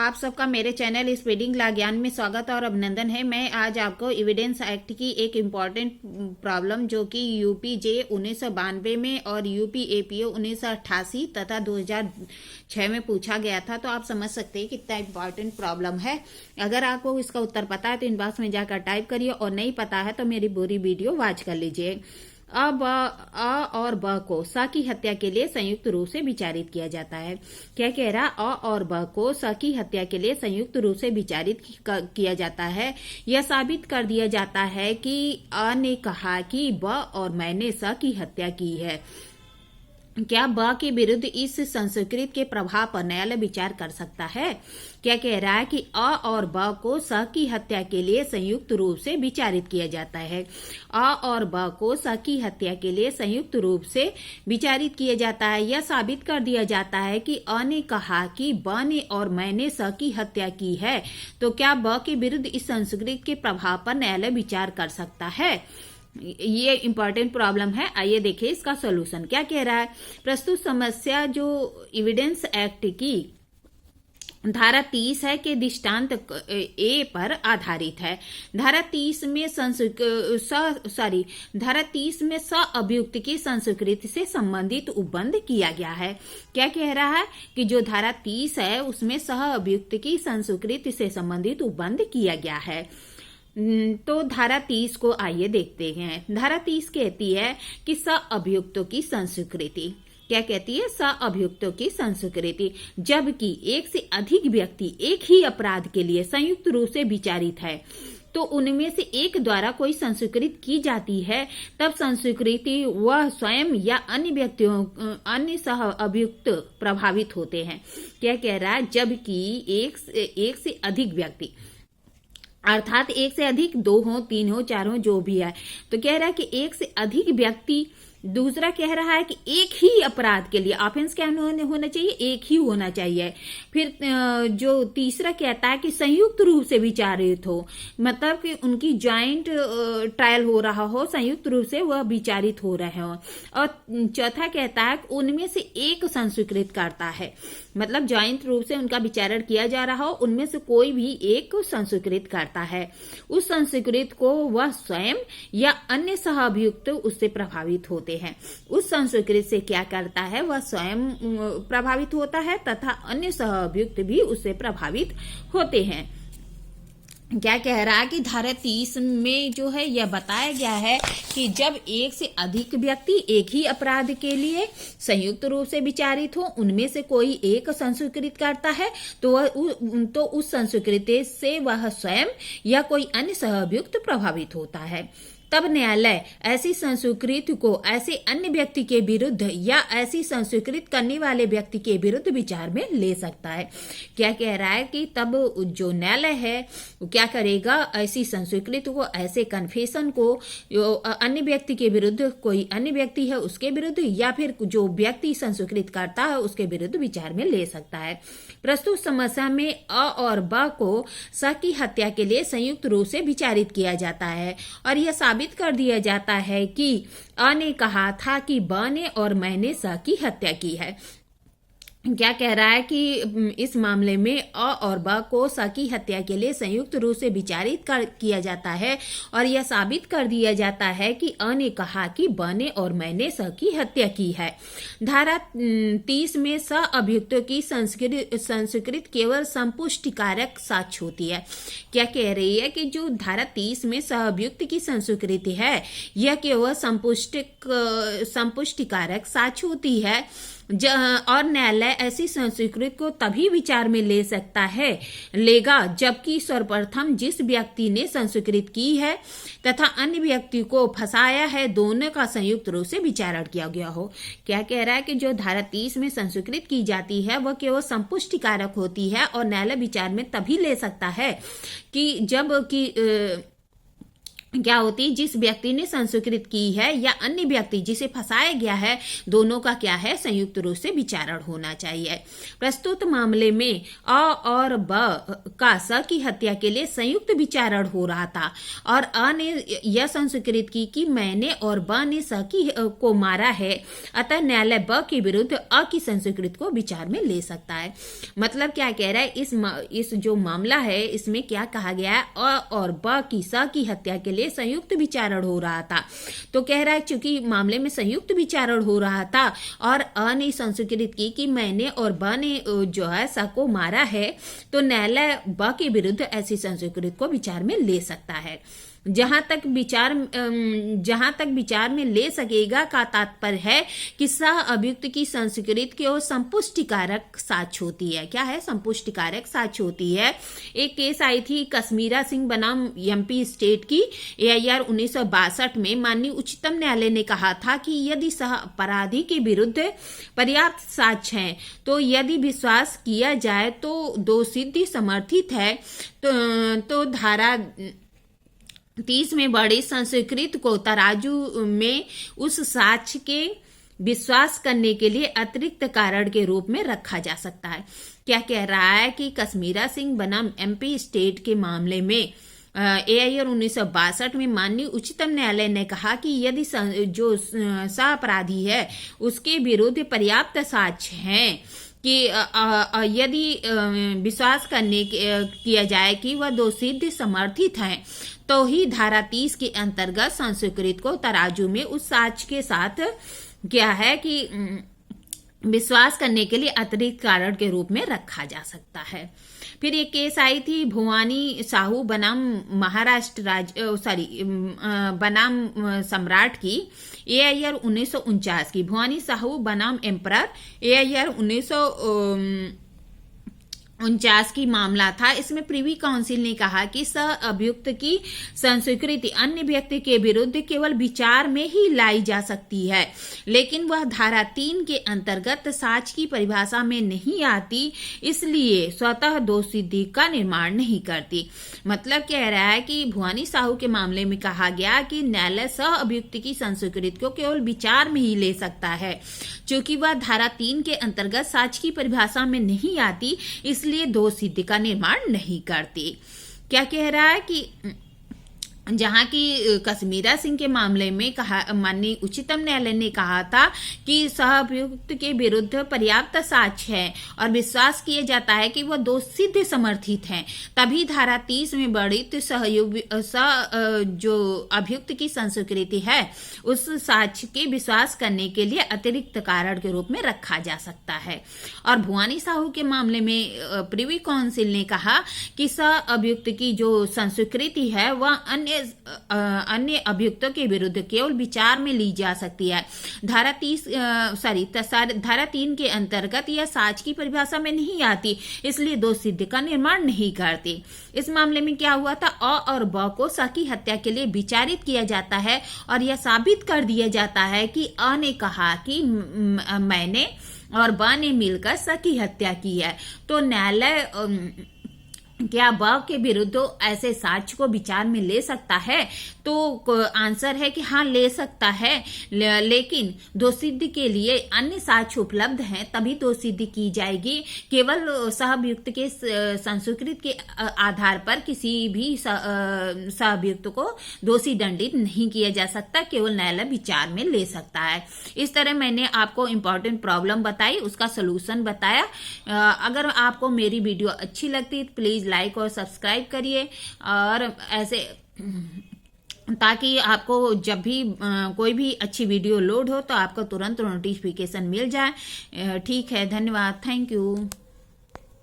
आप सबका मेरे चैनल स्पीडिंग ला ज्ञान में स्वागत और अभिनंदन है। मैं आज आपको एविडेंस एक्ट की एक इम्पॉर्टेंट प्रॉब्लम जो कि यूपीजे 1992 में और यूपी एपीओ 1988 तथा 2006 में पूछा गया था, तो आप समझ सकते हैं कितना इम्पॉर्टेंट प्रॉब्लम है। अगर आपको इसका उत्तर पता है तो इनबॉक्स में जाकर टाइप करिए और नहीं पता है तो मेरी पूरी वीडियो वॉच कर लीजिए। अ और ब को स की हत्या के लिए संयुक्त रूप से विचारित किया जाता है। क्या कह रहा? अ और ब को स की हत्या के लिए संयुक्त रूप से विचारित किया जाता है। यह साबित कर दिया जाता है कि अ ने कहा कि ब और मैंने स की हत्या की है। क्या ब के विरुद्ध इस संस्कृत के प्रभाव पर न्यायालय विचार कर सकता है? क्या कह रहा है कि अ और ब को स की हत्या के लिए संयुक्त रूप से विचारित किया जाता है। अ और ब को स की हत्या के लिए संयुक्त रूप से विचारित किया जाता है। यह साबित कर दिया जाता है कि अ ने कहा कि ब ने और मैंने स की हत्या की है। तो क्या ब के विरुद्ध इस संस्कृत के प्रभाव पर न्यायालय विचार कर सकता है? ये इंपॉर्टेंट प्रॉब्लम है। आइए देखिए इसका सॉल्यूशन क्या कह रहा है। प्रस्तुत समस्या जो एविडेंस एक्ट की धारा 30 है के दृष्टांत ए पर आधारित है। धारा 30 में धारा 30 में स अभियुक्त की संस्कृति से संबंधित उपबंध किया गया है। क्या कह रहा है कि जो धारा 30 है उसमें सह अभियुक्त की संस्कृति से संबंधित उपबंध किया गया है। तो धारा 30 को आइए देखते हैं। धारा 30 कहती है कि स अभियुक्तों की संस्कृति, क्या कहती है? स अभियुक्तों की संस्कृति, जबकि एक से अधिक व्यक्ति एक ही अपराध के लिए संयुक्त रूप से विचारित है तो उनमें से एक द्वारा कोई संस्कृत की जाती है, तब संस्कृति वह स्वयं या अन्य व्यक्तियों अन्य सह अभियुक्त प्रभावित होते हैं। क्या कह रहा है? जबकि एक से अधिक व्यक्ति, अर्थात एक से अधिक, 2 हो, 3 हो, 4 हो, जो भी है, तो कह रहा है कि एक से अधिक व्यक्ति। दूसरा कह रहा है कि एक ही अपराध के लिए ऑफेंस क्या होना चाहिए? एक ही होना चाहिए। फिर जो तीसरा कहता है कि संयुक्त रूप से विचारित हो, मतलब कि उनकी ज्वाइंट ट्रायल हो रहा हो, संयुक्त रूप से वह विचारित हो रहे हो। और चौथा कहता है कि उनमें से एक संस्कृत करता है, मतलब ज्वाइंट रूप से उनका विचारण किया जा रहा हो, उनमें से कोई भी एक संस्कृत करता है। उस संस्कृत को वह स्वयं या अन्य सह अभियुक्त उससे प्रभावित होते हैं। उस संस्कृत से क्या करता है? वह स्वयं प्रभावित होता है तथा अन्य सह अभियुक्त भी उससे प्रभावित होते हैं। क्या कह रहा है कि धारा 30 में जो है यह बताया गया है कि जब एक से अधिक व्यक्ति एक ही अपराध के लिए संयुक्त रूप से विचारित हो, उनमें से कोई एक संस्कृत करता है तो उस संस्कृति से वह स्वयं या कोई अन्य सहअभियुक्त प्रभावित होता है। तब न्यायालय ऐसी संस्कृति को ऐसे अन्य व्यक्ति के विरुद्ध या ऐसी संस्कृत करने वाले व्यक्ति के विरुद्ध विचार में ले सकता है। क्या कह रहा है कि तब जो न्यायालय है वो क्या करेगा? ऐसी संस्कृति को, ऐसे कन्फेशन को अन्य व्यक्ति के विरुद्ध, कोई अन्य व्यक्ति है उसके विरुद्ध या फिर जो व्यक्ति संस्कृत करता है उसके विरुद्ध विचार में ले सकता है। प्रस्तुत समस्या में अ और ब को स की हत्या के लिए संयुक्त रूप से विचारित किया जाता है और यह साबित कर दिया जाता है कि अ ने कहा था कि ब ने और मैंने स की हत्या की है। क्या कह रहा है कि इस मामले में अ और ब को स की हत्या के लिए संयुक्त रूप से विचारित किया जाता है और यह साबित कर दिया जाता है कि अ ने कहा कि ब ने और मैंने स की हत्या की है। धारा 30 में स अभियुक्तों की संस्कृत केवल संपुष्टिकारक साक्ष्य होती है। क्या कह रही है कि जो धारा 30 में सह अभियुक्त की संस्कृति है यह केवल संपुष्टिकारक साक्ष्य होती है और न्यायालय ऐसी संस्कृति को तभी विचार में लेगा जबकि सर्वप्रथम जिस व्यक्ति ने संस्कृत की है तथा अन्य व्यक्ति को फंसाया है दोनों का संयुक्त रूप से विचारण किया गया हो। क्या कह रहा है कि जो धारा 30 में संस्कृत की जाती है वह केवल संपुष्टिकारक होती है और न्यायालय विचार में तभी ले सकता है कि जब कि क्या होती, जिस व्यक्ति ने संस्कृत की है या अन्य व्यक्ति जिसे फंसाया गया है, दोनों का क्या है, संयुक्त रूप से विचारण होना चाहिए। प्रस्तुत मामले में अ और ब का स की हत्या के लिए संयुक्त विचारण हो रहा था और अ ने यह संस्कृत की कि मैंने और ब ने स की को मारा है, अतः न्यायालय ब के विरुद्ध अ की संस्कृत को विचार में ले सकता है। मतलब क्या कह रहा है, इस जो मामला है इसमें क्या कहा गया है, अ और ब की स की हत्या के लिए संयुक्त विचारण हो रहा था। तो कह रहा है चूंकि मामले में संयुक्त विचारण हो रहा था और अ ने संस्कृत की कि मैंने और ब ने जो है स को मारा है, तो न्यायालय ब के विरुद्ध ऐसी संस्कृत को विचार में ले सकता है। जहां तक विचार में ले सकेगा का तात्पर्य है कि सह अभियुक्त की संस्कृत की ओर संपुष्टिकारक साक्ष्य होती है। क्या है, संपुष्टिकारक साक्ष्य होती है। एक केस आई थी कश्मीरा सिंह बनाम एमपी स्टेट की, AIR 1962 में माननीय उच्चतम न्यायालय ने कहा था कि यदि सह अपराधी के विरुद्ध पर्याप्त साक्ष्य हैं, तो यदि विश्वास किया जाए तो दोषसिद्धि समर्थित है, तो धारा 30 में बड़ी संस्कृत को तराजू में उस साक्ष्य के विश्वास करने के लिए अतिरिक्त कारण के रूप में रखा जा सकता है। क्या कह रहा है कि कश्मीरा सिंह बनाम MP स्टेट के मामले में AIR 1962 में माननीय उच्चतम न्यायालय ने कहा कि यदि जो सह अपराधी है उसके विरुद्ध पर्याप्त साक्ष्य हैं कि यदि विश्वास करने किया जाए कि वह दोषसिद्ध समर्थित हैं, तो ही धारा 30 के अंतर्गत संस्कृत को तराजू में उस साक्ष्य के साथ क्या है कि विश्वास करने के लिए अतिरिक्त कारण के रूप में रखा जा सकता है। फिर एक केस आई थी भुवानी साहू बनाम महाराष्ट्र बनाम सम्राट की, AIR 1949 की। भुवानी साहू बनाम एम्परर, AIR 1949 की मामला था। इसमें प्रिवी काउंसिल ने कहा कि सह अभियुक्त की संस्कृति अन्य व्यक्ति के विरुद्ध केवल विचार में ही लाई जा सकती है, लेकिन वह धारा 3 के अंतर्गत साक्ष्य की परिभाषा में नहीं आती, इसलिए स्वतः दोषसिद्धि का निर्माण नहीं करती। मतलब कह रहा है कि भुवानी साहू के मामले में कहा गया कि न्यायालय सह अभियुक्त की संस्कृति को केवल विचार में ही ले सकता है, क्योंकि वह धारा 3 के अंतर्गत साक्ष्य की परिभाषा में नहीं आती, इसलिए दोषसिद्धि का निर्माण नहीं करती। क्या कह रहा है कि जहां की कश्मीरा सिंह के मामले में कहा माननीय उच्चतम न्यायालय ने कहा था कि सहअभियुक्त के विरुद्ध पर्याप्त साक्ष्य है और विश्वास किया जाता है कि वह दोषसिद्ध समर्थित हैं, तभी धारा 30 में वर्णित जो अभियुक्त की संस्कृति है उस साक्ष्य के विश्वास करने के लिए अतिरिक्त कारण के रूप में रखा जा सकता है। और भुवानी साहू के मामले में प्रिवी काउंसिल ने कहा कि सहअभियुक्त की जो संस्कृति है वह अन्य अभियुक्तों के विरुद्ध केवल विचार में ली जा सकती है। धारा 3 के अंतर्गत यह साक्ष्य की परिभाषा में नहीं आती, इसलिए दोषसिद्धि का निर्माण नहीं करती। इस मामले में क्या हुआ था, अ और ब को स की हत्या के लिए विचारित किया जाता है और यह साबित कर दिया जाता है कि अ ने कहा कि मैंने और ब ने मिलकर स की हत्या की है। तो न्यायालय क्या ब के विरुद्ध ऐसे साक्ष्य को विचार में ले सकता है? तो आंसर है कि हाँ, ले सकता है, लेकिन दोषसिद्धि के लिए अन्य साक्ष्य उपलब्ध हैं, तभी दोषसिद्धि की जाएगी। केवल सहअभियुक्त के संस्कृति के आधार पर किसी भी सहअभियुक्त को दोषी दंडित नहीं किया जा सकता, केवल न्यायालय विचार में ले सकता है। इस तरह मैंने आपको इम्पोर्टेंट प्रॉब्लम बताई, उसका सोल्यूशन बताया। अगर आपको मेरी वीडियो अच्छी लगती तो प्लीज लाइक और सब्सक्राइब करिए, और ऐसे ताकि आपको जब भी कोई भी अच्छी वीडियो लोड हो तो आपको तुरंत नोटिफिकेशन मिल जाए। ठीक है, धन्यवाद, थैंक यू।